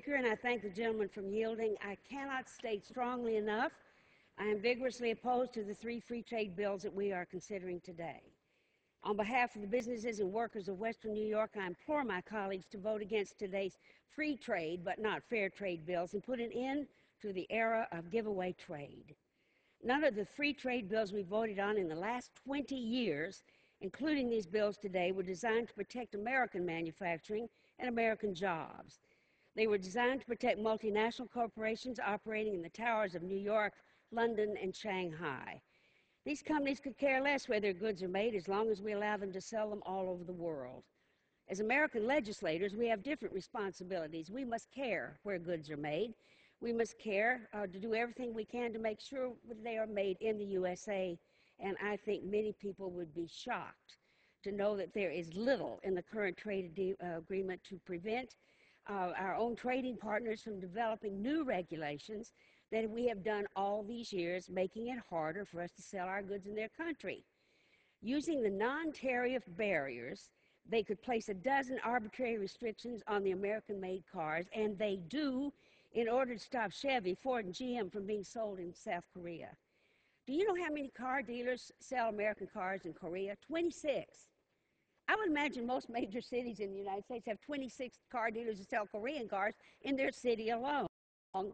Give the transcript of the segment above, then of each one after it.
Speaker, and I thank the gentleman for yielding. I cannot state strongly enough I am vigorously opposed to the 3 free trade bills that we are considering today. On behalf of the businesses and workers of Western New York, I implore my colleagues to vote against today's free trade but not fair trade bills and put an end to the era of giveaway trade. None of the free trade bills we voted on in the last 20 years, including these bills today, were designed to protect American manufacturing and American jobs. They were designed to protect multinational corporations operating in the towers of New York, London, and Shanghai. These companies could care less where their goods are made as long as we allow them to sell them all over the world. As American legislators, we have different responsibilities. We must care where goods are made. We must care to do everything we can to make sure that they are made in the USA, and I think many people would be shocked to know that there is little in the current trade agreement to prevent our own trading partners from developing new regulations that we have done all these years, making it harder for us to sell our goods in their country. Using the non-tariff barriers, they could place a dozen arbitrary restrictions on the American-made cars, and they do, in order to stop Chevy, Ford, and GM from being sold in South Korea. Do you know how many car dealers sell American cars in Korea? 26. I would imagine most major cities in the United States have 26 car dealers that sell Korean cars in their city alone.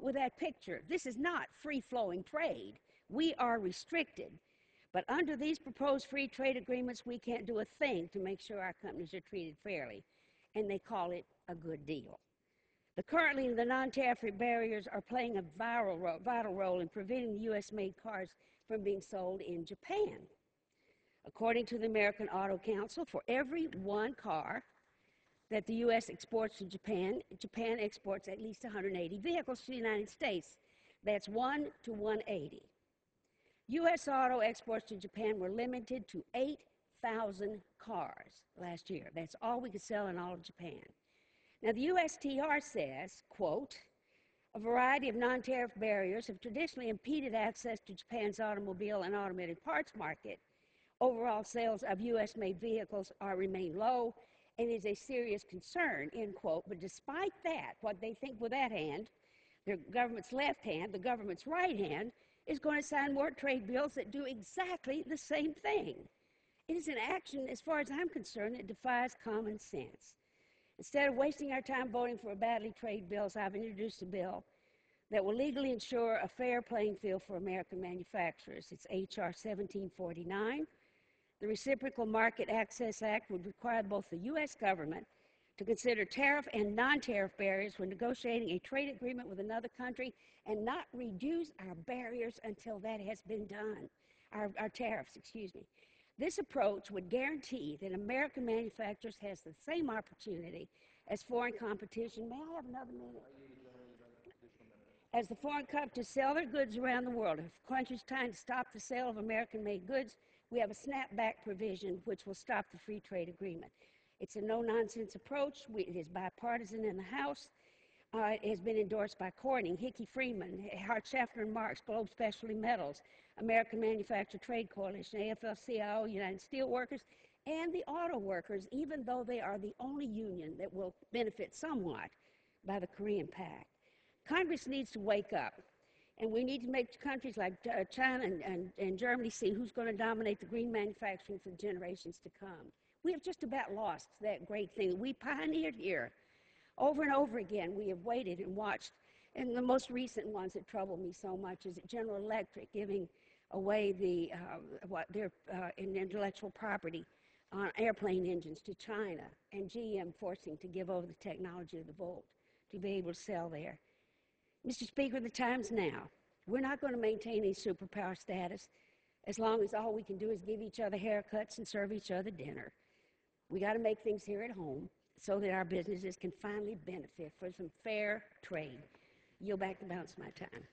With that picture, this is not free-flowing trade. We are restricted. But under these proposed free trade agreements, we can't do a thing to make sure our companies are treated fairly, and they call it a good deal. Currently, the non-tariff barriers are playing a vital role in preventing the U.S.-made cars from being sold in Japan. According to the American Auto Council, for every one car that the U.S. exports to Japan, Japan exports at least 180 vehicles to the United States. That's 1 to 180. U.S. auto exports to Japan were limited to 8,000 cars last year. That's all we could sell in all of Japan. Now, the USTR says, quote, a variety of non-tariff barriers have traditionally impeded access to Japan's automobile and automotive parts market. Overall sales of U.S.-made vehicles remain low, and is a serious concern, end quote. But despite that, what they think with that hand, the government's left hand, the government's right hand, is going to sign more trade bills that do exactly the same thing. It is an action, as far as I'm concerned, that defies common sense. Instead of wasting our time voting for badly trade bills, I've introduced a bill that will legally ensure a fair playing field for American manufacturers. It's H.R. 1749. The Reciprocal Market Access Act would require both the U.S. government to consider tariff and non-tariff barriers when negotiating a trade agreement with another country and not reduce our barriers until that has been done, our tariffs, excuse me. This approach would guarantee that American manufacturers has the same opportunity as foreign competition. May I have another minute? As the foreign companies to sell their goods around the world. If a country's trying to stop the sale of American-made goods, we have a snapback provision which will stop the free trade agreement. It's a no-nonsense approach. It is bipartisan in the House. It has been endorsed by Corning, Hickey Freeman, Hart Schaffner and Marx, Globe Specialty Metals, American Manufacturer Trade Coalition, AFL-CIO, United Steelworkers, and the auto workers, even though they are the only union that will benefit somewhat by the Korean Pact. Congress needs to wake up. And we need to make countries like China and Germany see who's going to dominate the green manufacturing for generations to come. We have just about lost that great thing that we pioneered here. Over and over again, we have waited and watched. And the most recent ones that trouble me so much is General Electric giving away their intellectual property on airplane engines to China, and GM forcing to give over the technology of the Volt to be able to sell there. Mr. Speaker, the time's now. We're not going to maintain a superpower status as long as all we can do is give each other haircuts and serve each other dinner. We got to make things here at home so that our businesses can finally benefit from some fair trade. Yield back the balance of my time.